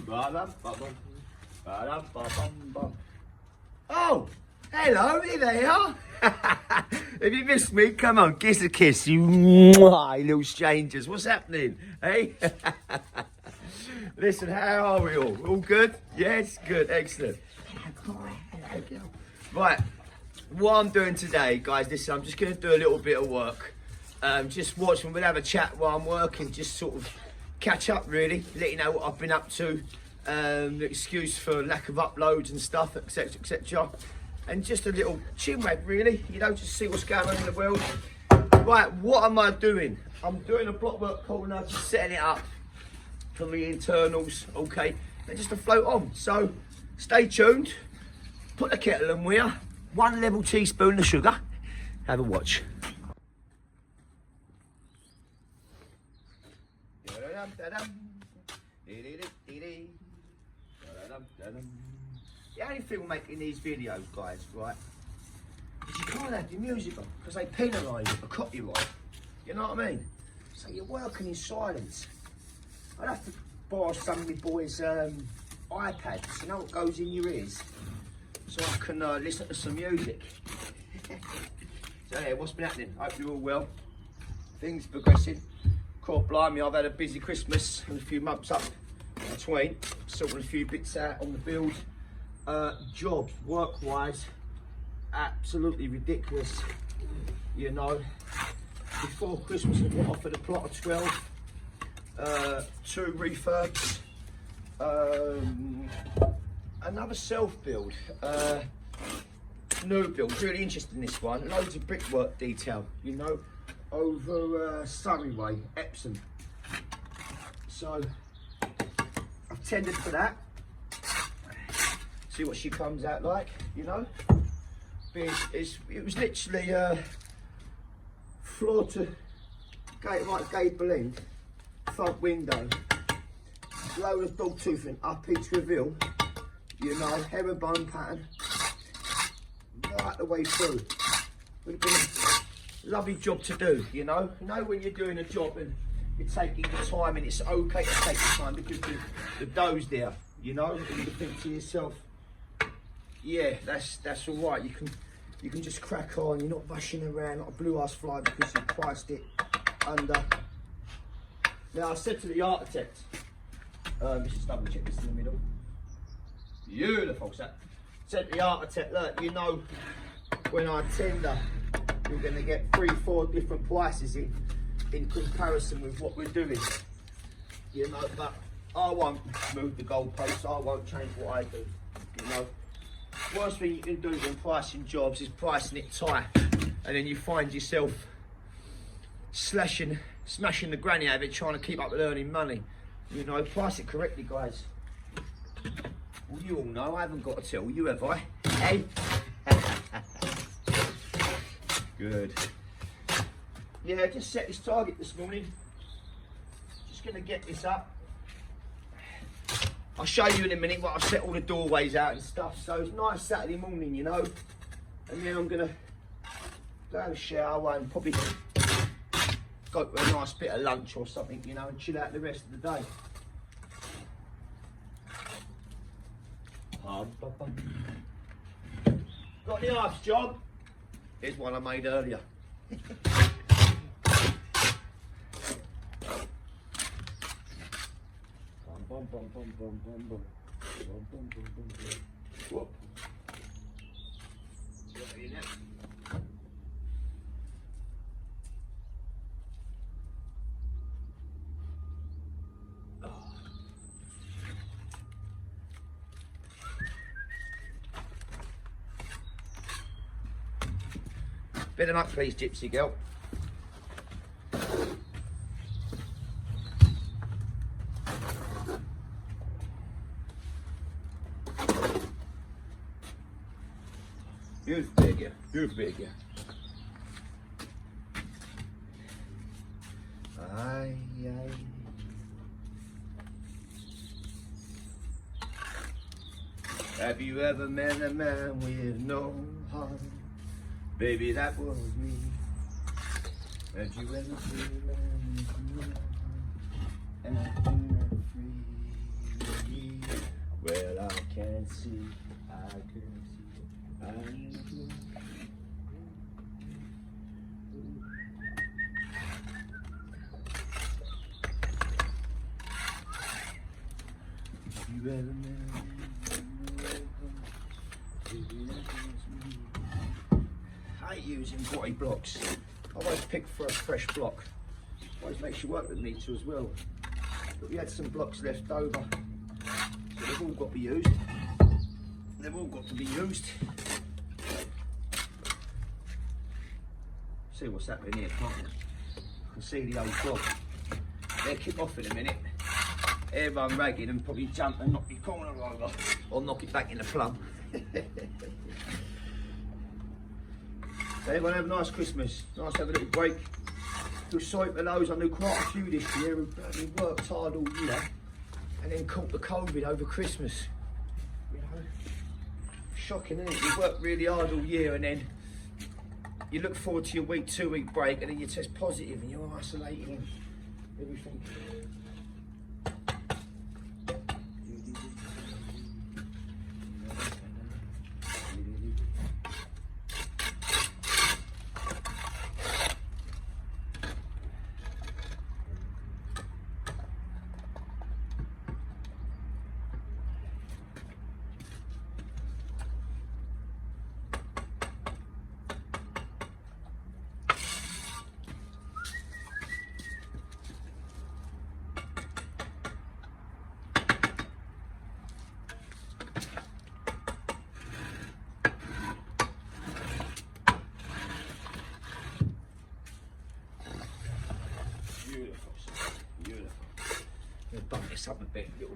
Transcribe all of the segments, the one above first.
Oh, hello, here they are. If you missed me, come on, kiss a kiss, you little strangers. What's happening, hey? Listen, how are we all? All good? Yes, good, excellent. Right, what I'm doing today, guys, listen, I'm just going to do a little bit of work. Just watch me, we'll have a chat while I'm working, just sort of catch up really, let you know what I've been up to, the excuse for lack of uploads and stuff, etc, etc. And just a little chinwag really, you know, just see what's going on in the world. Right, what am I doing? I'm doing a blockwork corner, just setting it up for the internals, okay, and just to float on. So stay tuned, put the kettle on here, 1 level teaspoon of sugar, have a watch. The only thing with making these videos, guys, right, is you can't have your music on because they penalise it for copyright. You know what I mean? So you're working in silence. I'd have to borrow some of my boys' iPads, you know what goes in your ears, so I can listen to some music. So yeah, what's been happening? Hope you're all well. Things progressing. God blimey, I've had a busy Christmas and a few months up between, sorting a few bits out on the build. Jobs, work-wise, absolutely ridiculous. You know, before Christmas I got offered a plot of 12, 2 refurbs, another self-build, new build, really interested in this one, loads of brickwork detail, you know, over Surrey Way, Epsom. So I've tendered for that. See what she comes out like, you know. It was literally floor to gate, right gable end, front window, load of dog toothing up each reveal, you know, herringbone pattern, right the way through. Would have been a lovely job to do, you know. You know when you're doing a job and you're taking your time, and it's okay to take your time because the dough's there, you know, and you think to yourself, yeah, that's all right. You can just crack on. You're not rushing around like a blue ass fly because you priced it under. Now I said to the architect, let's just double check this in the middle. Beautiful, sir. Said to the architect, look, you know, when I tender, you're going to get 3-4 different prices in comparison with what we're doing. You know, but I won't move the goalposts. I won't change what I do. You know. Worst thing you can do when pricing jobs is pricing it tight, and then you find yourself smashing the granny out of it trying to keep up with earning money. You know, price it correctly, guys. Well, you all know, I haven't got to tell you, have I? Hey? Good. Yeah, just set this target this morning. Just gonna get this up. I'll show you in a minute what I've set all the doorways out and stuff. So it's nice Saturday morning, you know. And then I'm gonna go have a shower and probably go for a nice bit of lunch or something, you know, and chill out the rest of the day. Got the arse job? Here's one I made earlier. Bum, bum, bum, bum, bum, bum. Bum, bum, bum, bum, bum. Whoop. Bit of luck, please, gypsy girl. You're bigger, you're bigger. Aye, aye. Have you ever met a man with no heart? Baby, that was me. Have you ever seen a man with no heart? And I'm free? can see, I can see, I can see. You ever I hate using grey blocks. I always pick for a fresh block. Always makes you work with me too as well. But we had some blocks left over, so they've all got to be used. They've all got to be used. See what's happening here, can't you? You can see the old block. They'll kick off in a minute. Everyone ragging and probably jump and knock your corner over, or knock it back in the plumb. Everyone have a nice Christmas. Nice to have a little break. Feel sorry for those. I knew quite a few this year who worked hard all year and then caught the COVID over Christmas. You know, shocking, isn't it? You work really hard all year and then you look forward to your week, 2 week break, and then you test positive and you're isolating and everything. Bump this up a bit, a little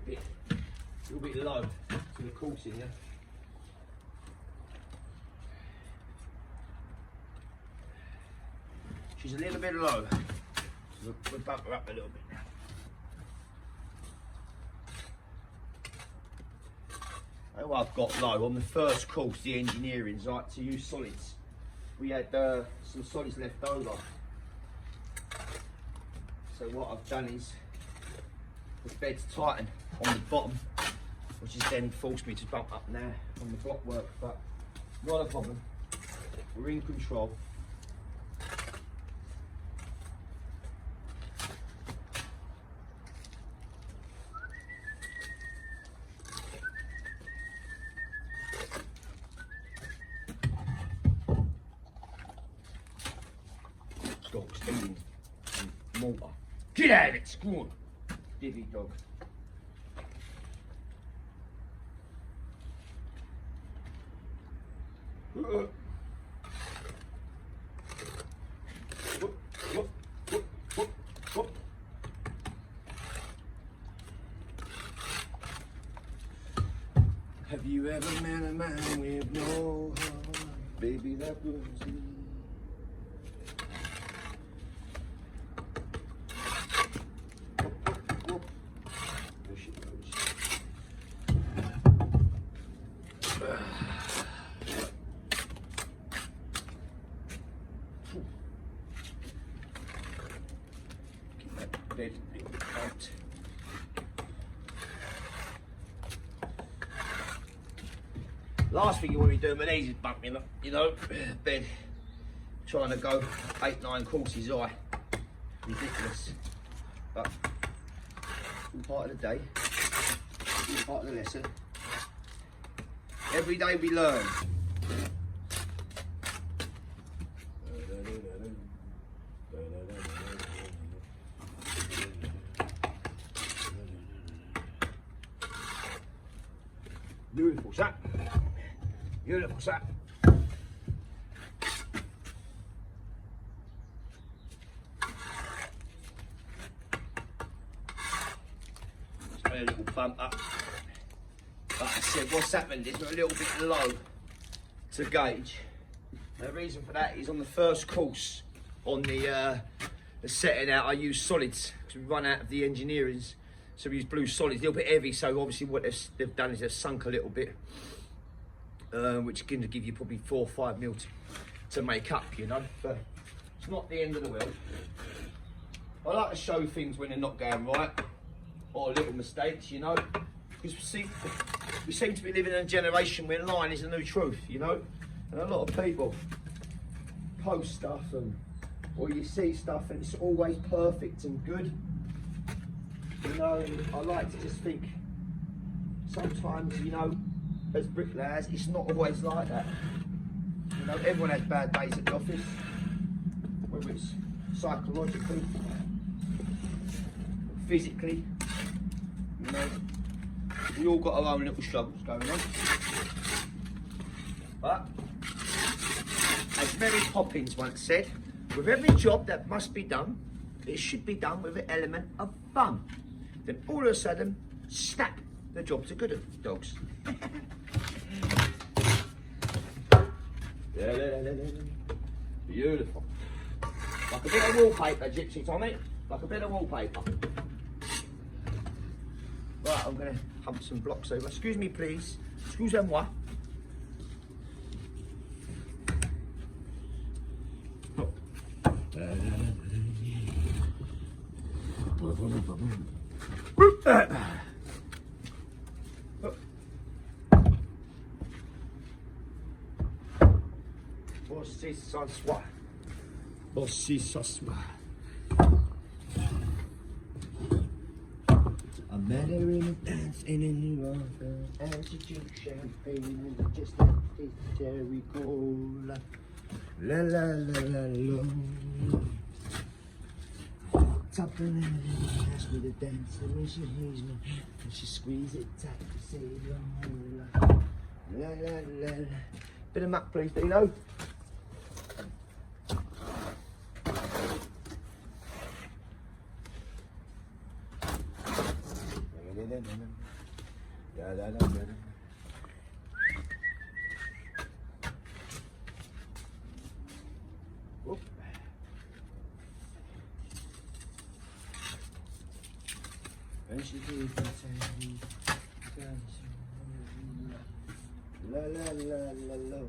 bit low to the coursing, yeah. She's a little bit low. We'll bump her up a little bit now. Oh, I've got low on the first course, the engineering's like to use solids. We had some solids left over. So what I've done is the bed's tighten on the bottom, which has then forced me to bump up now on the block work, but not a problem. We're in control. Dog's eating mortar. Get out of it, squad! Divvy dog. Have you ever met a man with no heart? Baby, that was me. Bed out. Last thing you want to be doing with these is bumping up, you know, bed, trying to go 8-9 courses high. Ridiculous. But all part of the day, all part of the lesson. Every day we learn. Beautiful shot. Beautiful shot. Just a little bump up. Like I said, what's happened is we're a little bit low to gauge. The reason for that is on the first course, on the setting out, I use solids because we run out of the engineerings. So we use blue solids, a little bit heavy, so obviously what they've done is they've sunk a little bit, which can give you probably 4 or 5 mil to make up, you know, but it's not the end of the world. I like to show things when they're not going right, or little mistakes, you know. Because we seem to be living in a generation where lying is the new truth, you know? And a lot of people post stuff or you see stuff and it's always perfect and good. You know, I like to just think sometimes, you know, as bricklayers, it's not always like that. You know, everyone has bad days at the office, whether it's psychologically, physically, you know. We all got our own little struggles going on. But, as Mary Poppins once said, with every job that must be done, it should be done with an element of fun. Then all of a sudden, snap, the jobs are good at dogs. Beautiful. Like a bit of wallpaper, Gypsy Tommy. Like a bit of wallpaper. Right, I'm going to hump some blocks over. Excuse me, please. Excusez-moi. Bossy s'assoit. Bossy s'assoit. I met her in a dance in a New York, and she drank champagne and just like this cherry cola. La la la la la. Top of the asked me to dance, and when she hears me, and she squeezes it tight to say la la la la la. Bit of muck, please, Dino. Whoop. And she did that la la la la la.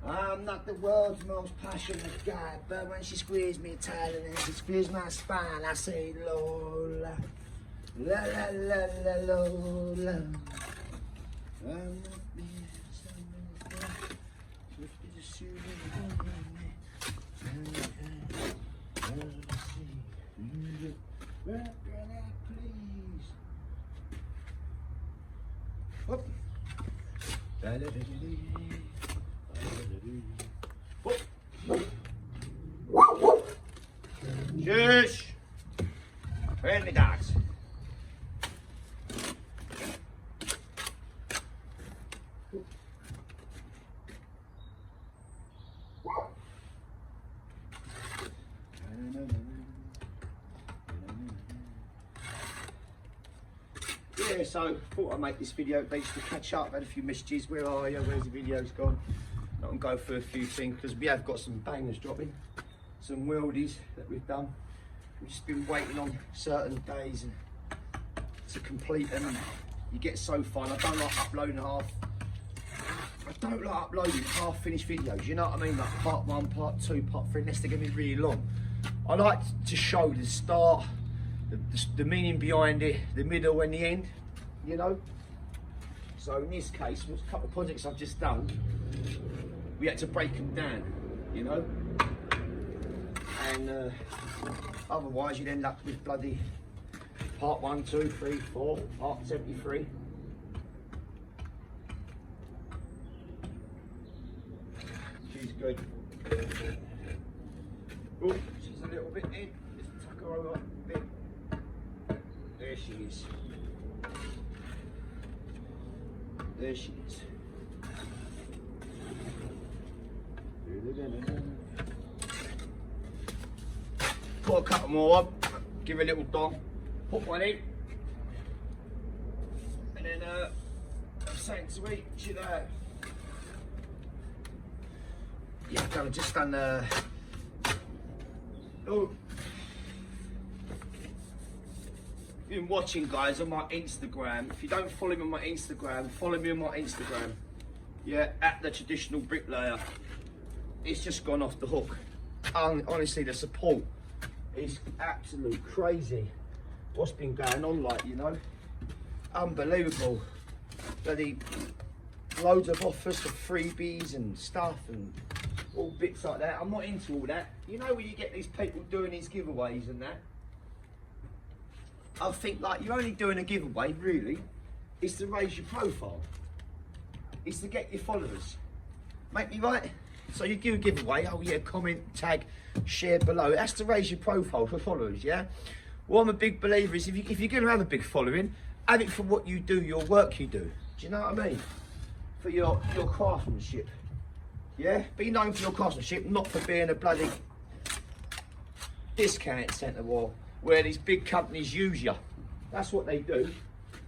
I'm not the world's most passionate guy, but when she squeezed me tight and she squeezed my spine, I say Lola, la la la la Lola. I'm not where can I please? Whoop. Shush! Where's my dogs? Yeah, so thought I'd make this video at least to catch up. Had a few messages. Where are you? Where's the videos gone? I can go through a few things because we have got some bangers dropping, some weldies that we've done. We've just been waiting on certain days and to complete them. And you get so far. I don't like uploading half finished videos. You know what I mean? Like part 1, part 2, part 3. Unless they're going to be really long. I like to show the start, the meaning behind it, the middle and the end. You know. So in this case, a couple of projects I've just done, we had to break them down, you know, and otherwise you'd end up with bloody part 1, 2, 3, 4, part 73. She's good. Oh, she's a little bit in. Just tuck her over a bit. There she is. There she is. Put a couple more on, give her a little dong, put one in, and then something to eat, she'll yeah, I've just done oh, been watching guys on my Instagram. If you don't follow me on my Instagram, follow me on my Instagram. Yeah, at the Traditional Bricklayer. It's just gone off the hook. Honestly, the support is absolute crazy. what's been going on, like, you know. Unbelievable. Bloody loads of offers for freebies and stuff and all bits like that. I'm not into all that. You know, when you get these people doing these giveaways and that, I think, like, you're only doing a giveaway, really, is to raise your profile. It's to get your followers. Make me right? So you do a giveaway, oh yeah, comment, tag, share below. That's to raise your profile for followers, yeah? Well, I'm a big believer is if you're going to have a big following, have it for what you do, your work you do. Do you know what I mean? For your craftsmanship. Yeah? Be known for your craftsmanship, not for being a bloody discount centre where these big companies use you. That's what they do.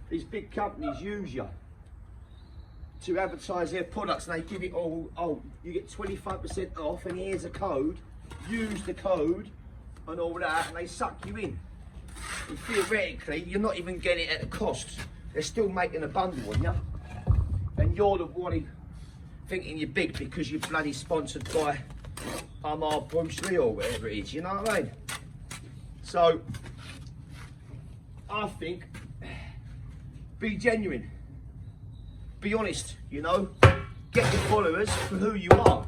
These big companies use you to advertise their products, and they give it all, oh, you get 25% off, and here's a code, use the code, and all that, and they suck you in. And theoretically, you're not even getting it at a cost. They're still making a bundle on you, and you're the one thinking you're big because you're bloody sponsored by our Bruce Lee or whatever it is, you know what I mean? So, I think, be genuine. Be honest, you know, get your followers for who you are,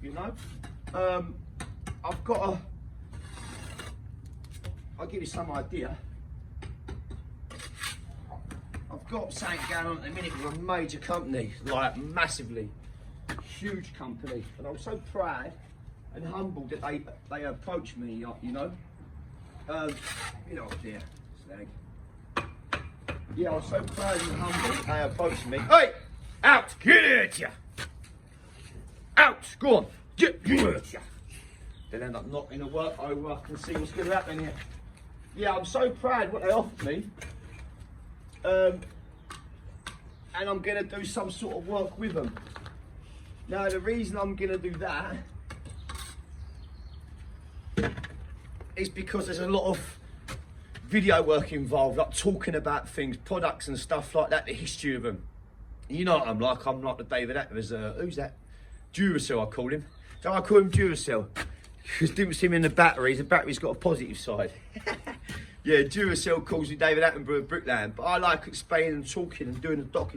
you know. I'll give you some idea. I've got something going on at the minute with a major company, like massively, huge company, and I'm so proud and humbled that they approached me, you know. You know, dear slag. Yeah, I was so proud and humble, they approached me. Hey! Out! Get at ya! Out! Go on! Get at ya! They end up knocking the work over. I can see what's going to happen here. Yeah, I'm so proud what they offered me. And I'm going to do some sort of work with them. Now, the reason I'm going to do that is because there's a lot of video work involved, like talking about things, products and stuff like that, the history of them. You know what I'm like the David Attenborough, who's that? Duracell, I call him. So I call him Duracell, because didn't see him in the batteries got a positive side. Yeah, Duracell calls me David Attenborough of Bricklaying, but I like explaining and talking and doing the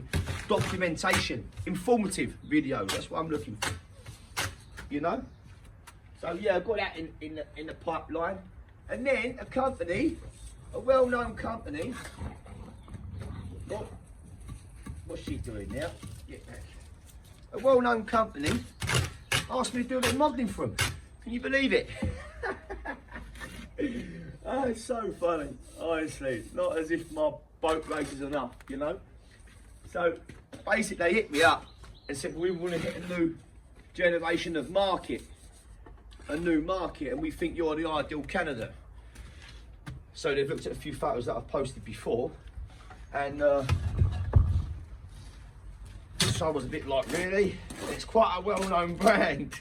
documentation, informative video, that's what I'm looking for, you know? So yeah, I've got that in the pipeline. And then a company, a well-known company. What's she doing now? Get back. A well-known company asked me to do a bit of modelling for them. Can you believe it? Oh, it's so funny, honestly. Not as if my boat race is enough, you know. So basically, they hit me up and said, we want to hit a new generation of market, and we think you're the ideal candidate. So they've looked at a few photos that I've posted before, and so I was a bit like, really? It's quite a well-known brand.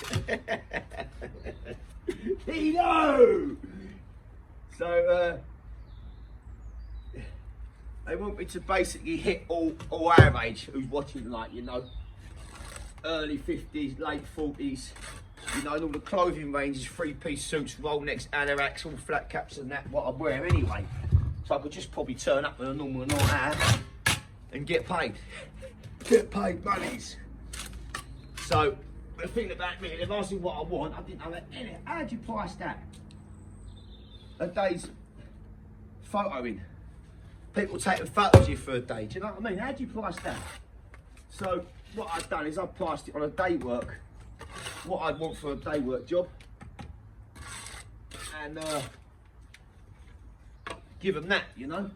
You know! So they want me to basically hit all our age who's watching, like, you know, early 50s, late 40s. You know, and all the clothing ranges, three-piece suits, roll necks, anoraks, all flat caps and that, what I wear anyway. So I could just probably turn up with a normal night out and get paid. Get paid monies. So, the thing about me, they've asked me what I want, I didn't know that. How do you price that? A day's photoing. People taking photos of you for a day, do you know what I mean? How do you price that? So, what I've done is I've priced it on a day work. What I'd want for a day work job, and give them that, you know.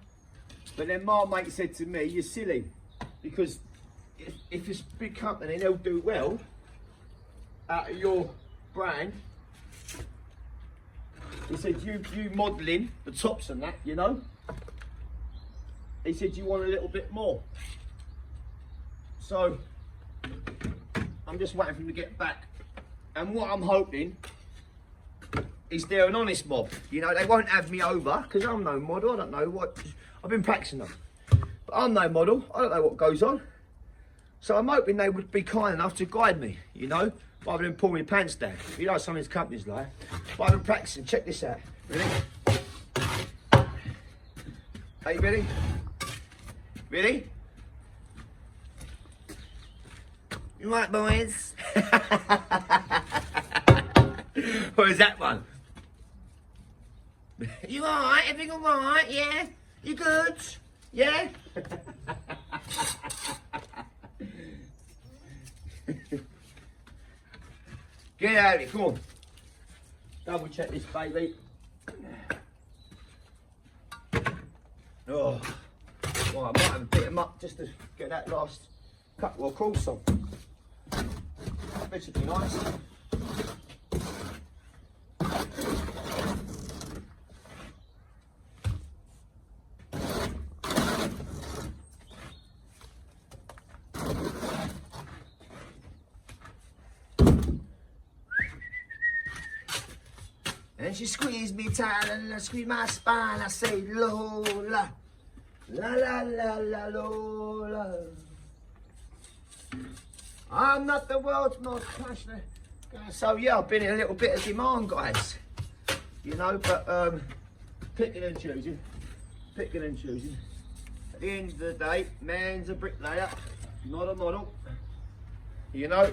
But then my mate said to me, you're silly, because if it's a big company, they'll do well out of your brand. He said, you modelling the tops and that, you know. He said, you want a little bit more. So I'm just waiting for him to get back. And what I'm hoping is they're an honest mob. You know, they won't have me over, because I'm no model. I don't know what, I've been practicing them. But I'm no model, I don't know what goes on. So I'm hoping they would be kind enough to guide me, you know, rather than pull my pants down. You know some of these companies like. But I've been practicing, check this out. Ready? Are you ready? Ready? You right, boys? What is that one? You alright? Everything alright? Yeah? You good? Yeah? Get out of here, come on. Double check this baby. Oh, well, I might have a bit him up just to get that last couple of crawls on. This would be nice. And she squeezed me tight and squeezed my spine. I say, Lola, la la la la Lola. I'm not the world's most passionate guy. So yeah, I've been in a little bit of demand, guys. You know, but picking and choosing. Picking and choosing. At the end of the day, man's a bricklayer, not a model. You know,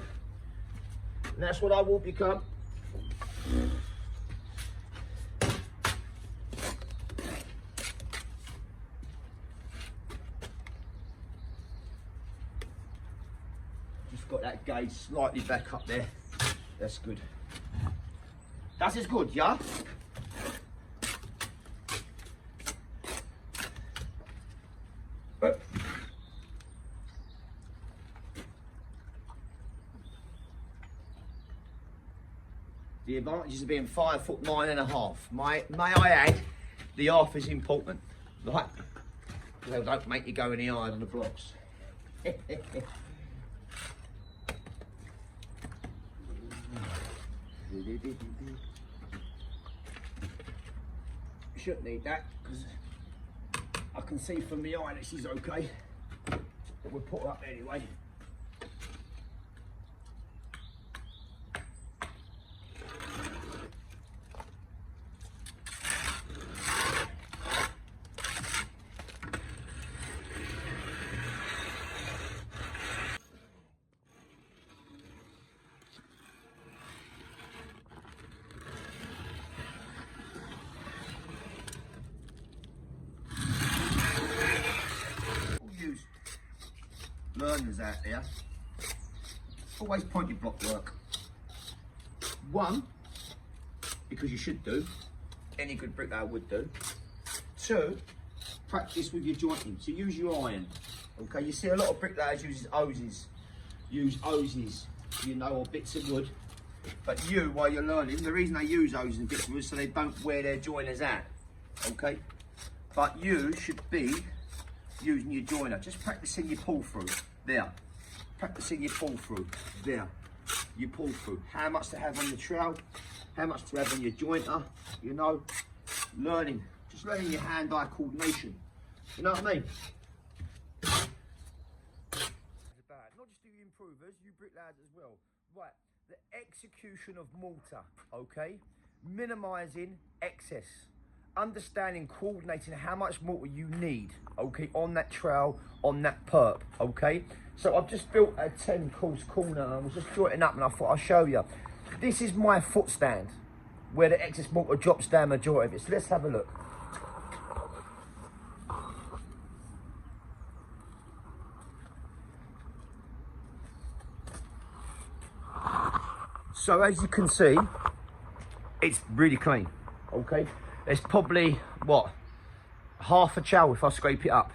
and that's what I will become. Got that gauge slightly back up there. That's good. That is good, yeah? The advantages of being 5'9½. May I add, the half is important, right? They don't make you go any higher than the blocks. Shouldn't need that because I can see from the eye that she's okay, but we'll put her up anyway. Learners out there, always point your block work. One, because you should do, any good bricklayer would do. Two, practice with your jointing, so use your iron. Okay, you see a lot of bricklayers use hoses, you know, or bits of wood. But you, while you're learning, the reason they use hoses and bits of wood is so they don't wear their joiners out. Okay, but you should be using your joiner, just practicing your pull through. There, practicing your pull through. There, you pull through. How much to have on your trowel, how much to have on your jointer, you know, learning, just learning your hand-eye coordination. You know what I mean? Not just you improvers, you bricklayers as well. Right, the execution of mortar, okay? Minimising excess. Understanding, coordinating how much mortar you need, okay, on that trowel, on that perp, okay? So I've just built a 10-course corner and I was just jointing up and I thought I'll show you. This is my foot stand where the excess mortar drops down majority of it. So let's have a look. So as you can see, it's really clean, okay? It's probably, what, half a chow if I scrape it up,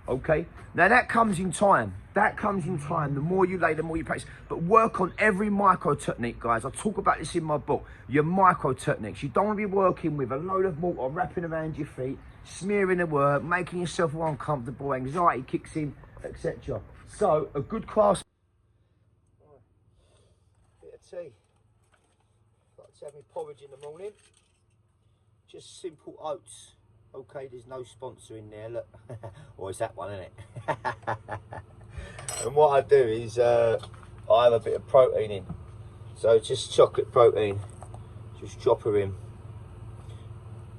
okay? Now that comes in time. That comes in time. The more you lay, the more you practice. But work on every micro technique, guys. I talk about this in my book. Your micro techniques. You don't want to be working with a load of mortar wrapping around your feet, smearing the work, making yourself uncomfortable, anxiety kicks in, etc. So a good class. Bit of tea. Like to have my porridge in the morning. Just simple oats. Okay, there's no sponsor in there, look. Or it's that one, isn't it? And what I do is I have a bit of protein in. So just chocolate protein. Just drop her in.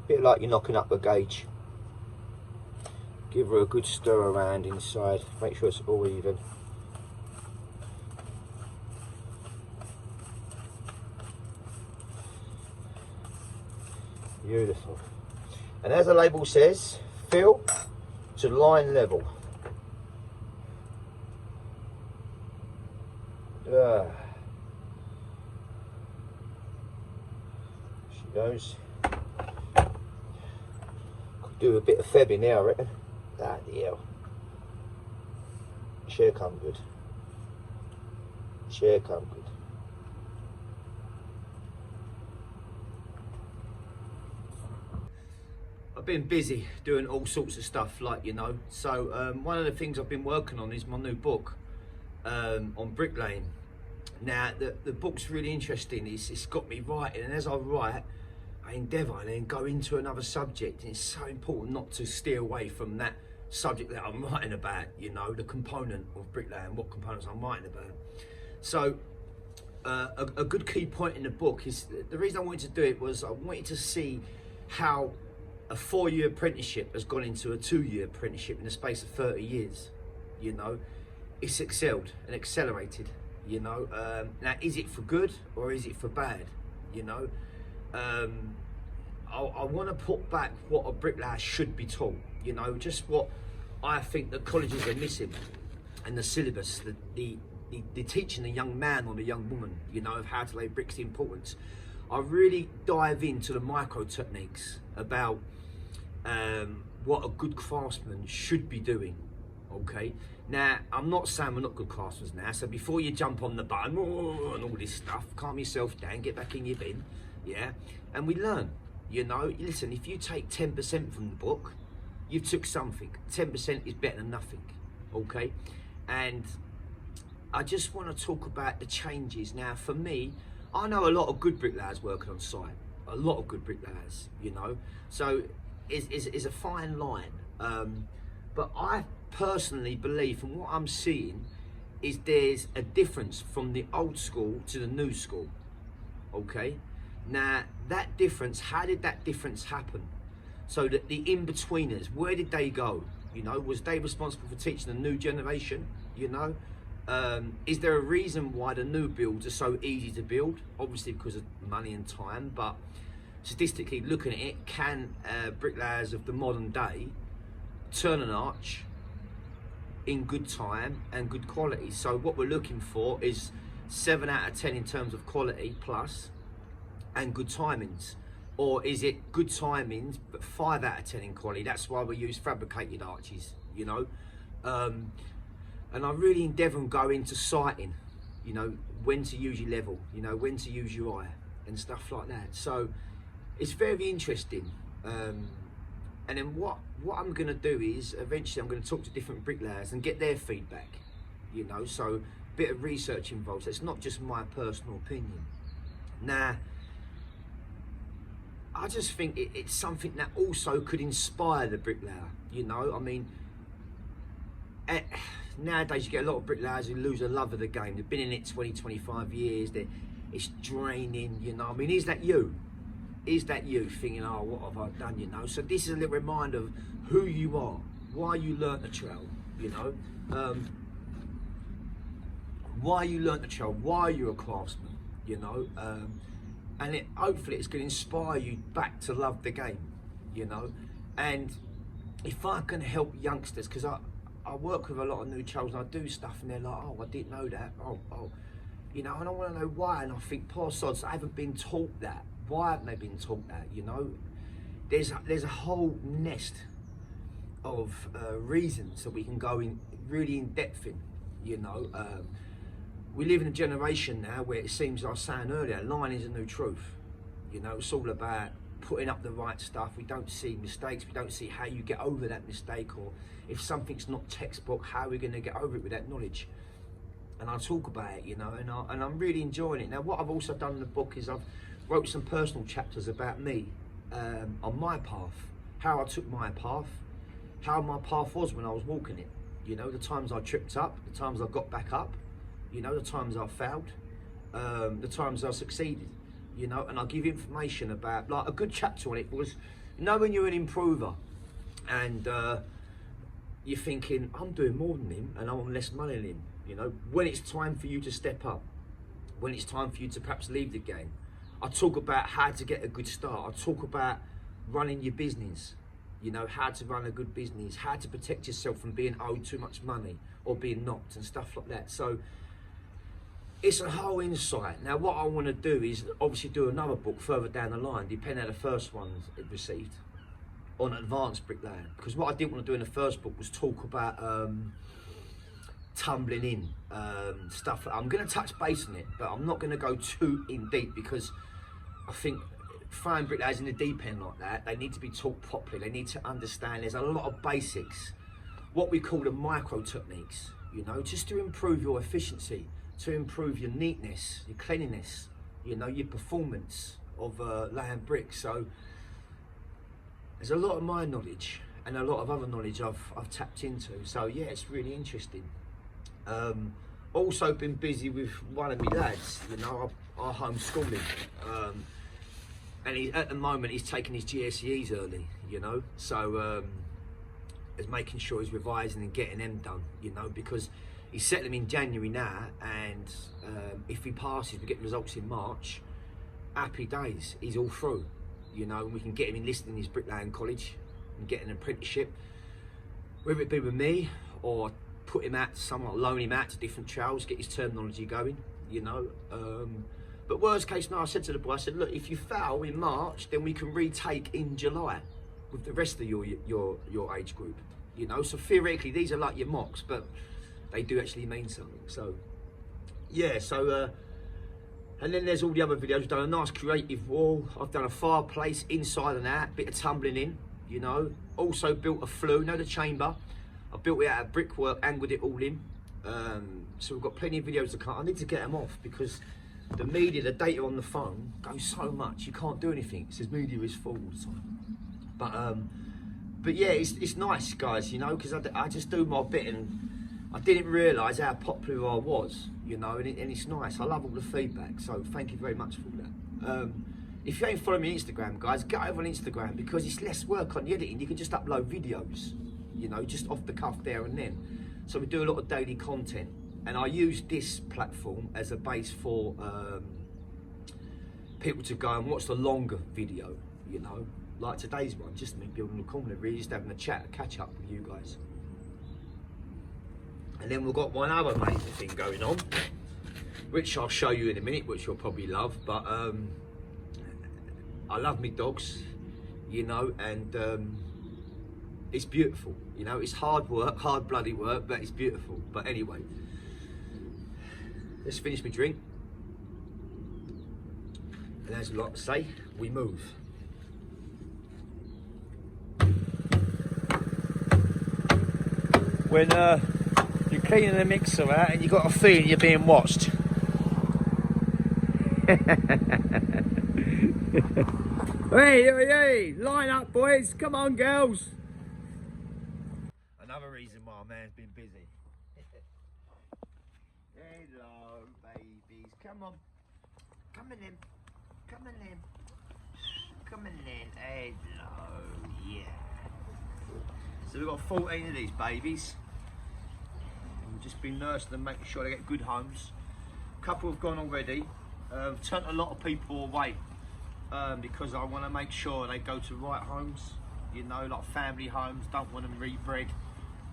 Bit like you're knocking up a gauge. Give her a good stir around inside, make sure it's all even. Beautiful. And as the label says, fill to line level. She goes. Could do a bit of febbing now, I reckon. Bloody hell. Chair come good. Chair come good. I've been busy doing all sorts of stuff, like, you know. So one of the things I've been working on is my new book on bricklaying. Now the book's really interesting. It's got me writing, and as I write, I endeavour and then go into another subject. And it's so important not to steer away from that subject that I'm writing about, you know, the component of bricklaying, what components I'm writing about. So a good key point in the book is, the reason I wanted to do it was I wanted to see how a 4-year apprenticeship has gone into a 2-year apprenticeship in the space of 30 years, you know. It's excelled and accelerated, you know. Now, is it for good or is it for bad, you know? I want to put back what a bricklayer should be taught, you know, just what I think the colleges are missing, and the syllabus, the teaching the young man or the young woman, you know, of how to lay bricks, the importance. I really dive into the micro techniques about what a good craftsman should be doing. Okay, now I'm not saying we're not good craftsmen now, so before you jump on the button and all this stuff, calm yourself down, get back in your bin, yeah, and we learn, you know. Listen, if you take 10% from the book, you took something. 10% is better than nothing, okay? And I just want to talk about the changes. Now, for me, I know a lot of good bricklayers working on site, a lot of good bricklayers, you know, so it's a fine line, but I personally believe, from what I'm seeing, is there's a difference from the old school to the new school, okay? Now, that difference, how did that difference happen? So that the in-betweeners, where did they go? You know, was they responsible for teaching the new generation, you know? Is there a reason why the new builds are so easy to build? Obviously because of money and time, but statistically looking at it, can bricklayers of the modern day turn an arch in good time and good quality? So what we're looking for is 7 out of 10 in terms of quality plus, and good timings. Or is it good timings but 5 out of 10 in quality? That's why we use fabricated arches, you know. And I really endeavour and go into sighting, you know, when to use your level, you know, when to use your eye and stuff like that. So it's very interesting. And then what I'm going to do is, eventually I'm going to talk to different bricklayers and get their feedback, you know. So a bit of research involved. So it's not just my personal opinion. Now, I just think it's something that also could inspire the bricklayer, you know. I mean, nowadays you get a lot of bricklayers who lose a love of the game. They've been in it 20, 25 years. It's draining, you know. I mean, is that you? Is that you thinking, oh, what have I done, you know? So this is a little reminder of who you are, why you learnt the trade, you know. Why you learnt the trade, why you're a craftsman, you know. And hopefully it's going to inspire you back to love the game, you know. And if I can help youngsters, because I work with a lot of new children, I do stuff and they're like, oh, I didn't know that, oh, you know, and I want to know why. And I think, poor sods, I haven't been taught that. Why haven't they been taught that, you know? There's a whole nest of reasons that we can go in really in depth in, you know. We live in a generation now where it seems, like I was saying earlier, lying is a new truth. You know, it's all about putting up the right stuff. We don't see mistakes. We don't see how you get over that mistake, or if something's not textbook, how are we going to get over it with that knowledge? And I talk about it, you know, and I'm really enjoying it. Now, what I've also done in the book is I've wrote some personal chapters about me, on my path, how I took my path, how my path was when I was walking it. You know, the times I tripped up, the times I got back up, you know, the times I failed, the times I succeeded, you know. And I'll give information about, like, a good chapter on it was knowing you're an improver, and you're thinking, I'm doing more than him and I'm on less money than him. You know, when it's time for you to step up, when it's time for you to perhaps leave the game, I talk about how to get a good start. I talk about running your business, you know, how to run a good business, how to protect yourself from being owed too much money or being knocked and stuff like that. So it's a whole insight. Now, what I want to do is obviously do another book further down the line, depending on the first one it received, on advanced bricklaying. Because what I didn't want to do in the first book was talk about tumbling in, stuff. I'm going to touch base on it, but I'm not going to go too in deep, because I think throwing bricklayers in the deep end like that, they need to be taught properly. They need to understand there's a lot of basics, what we call the micro techniques, you know, just to improve your efficiency, to improve your neatness, your cleanliness, you know, your performance of laying bricks. So there's a lot of my knowledge and a lot of other knowledge I've tapped into. So yeah, it's really interesting. Also been busy with one of my lads, you know, our homeschooling, and at the moment he's taking his GCSEs early, you know, so is making sure he's revising and getting them done, you know, because he's set them in January now, and if he passes, we get results in March, happy days, he's all through, you know, and we can get him enlisted in his bricklaying college and get an apprenticeship, whether it be with me or put him out to someone, loan him out to different trails, get his terminology going, you know. But worst case now, I said to the boy, I said, look, if you fail in March, then we can retake in July with the rest of your age group, you know. So theoretically, these are like your mocks, but they do actually mean something. So yeah, so and then there's all the other videos. I've done a nice creative wall, I've done a fireplace inside and out, bit of tumbling in, you know. Also built a flue, you know, the chamber, I built it out of brickwork, angled it all in. So we've got plenty of videos to come. I need to get them off because the media, the data on the phone goes so much, you can't do anything. It says media is full all the time. But yeah, it's nice, guys, you know, because I just do my bit, and I didn't realise how popular I was, you know, and it's nice. I love all the feedback, so thank you very much for that. If you ain't following me on Instagram, guys, get over on Instagram, because it's less work on the editing. You can just upload videos, you know, just off the cuff there and then. So we do a lot of daily content, and I use this platform as a base for people to go and watch the longer video, you know, like today's one, just me building a corner, really just having a chat, a catch up with you guys. And then we've got one other major thing going on, which I'll show you in a minute, which you'll probably love, but I love me dogs, you know, and it's beautiful, you know. It's hard work, hard bloody work, but it's beautiful. But anyway, let's finish my drink, and as a lot to say, we move. When you're cleaning the mixer out and you've got a feeling you're being watched. Hey, line up, boys. Come on, girls. Another reason why a man's been busy. Hello, babies. Come on. Come on in. Come on in. Come on in. Hello. Yeah. So we've got 14 of these babies. We've just been nursing them, making sure they get good homes. A couple have gone already. Turned a lot of people away because I want to make sure they go to right homes, you know, like family homes. Don't want them rebred,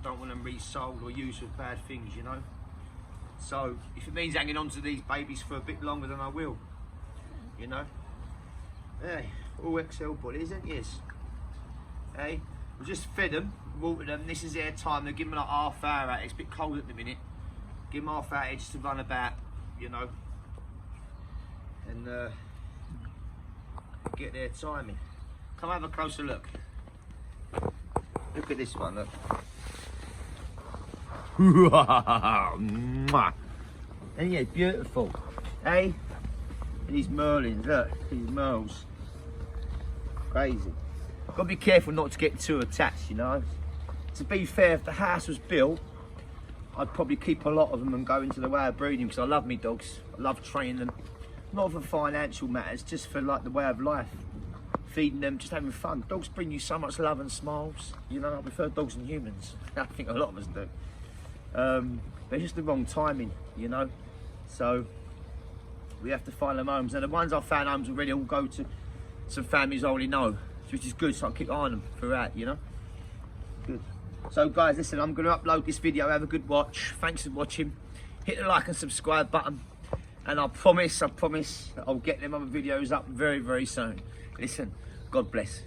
don't want them resold or used with bad things, you know. So if it means hanging on to these babies for a bit longer, then I will, you know. Hey, all XL bodies, isn't it? Hey, we just fed them, watered them. This is their time. They're giving them like half hour out. It's a bit cold at the minute. Give them half hour just to run about, you know, and get their timing. Come have a closer look. Look at this one, look. Ain't it beautiful? Hey? And these merlins, look, these merles. Crazy. Gotta be careful not to get too attached, you know. To be fair, if the house was built, I'd probably keep a lot of them and go into the way of breeding, because I love me dogs. I love training them. Not for financial matters, just for like the way of life. feeding them, just having fun. Dogs bring you so much love and smiles. You know, I prefer dogs than humans. I think a lot of us do. But it's just the wrong timing, you know. So we have to find them homes. And the ones I've found homes already all go to some families I already know, which is good, so I can keep eyeing them throughout, you know. Good. So guys, listen, I'm going to upload this video. Have a good watch. Thanks for watching. Hit the like and subscribe button. And I promise I'll get them other videos up very, very soon. Listen, God bless.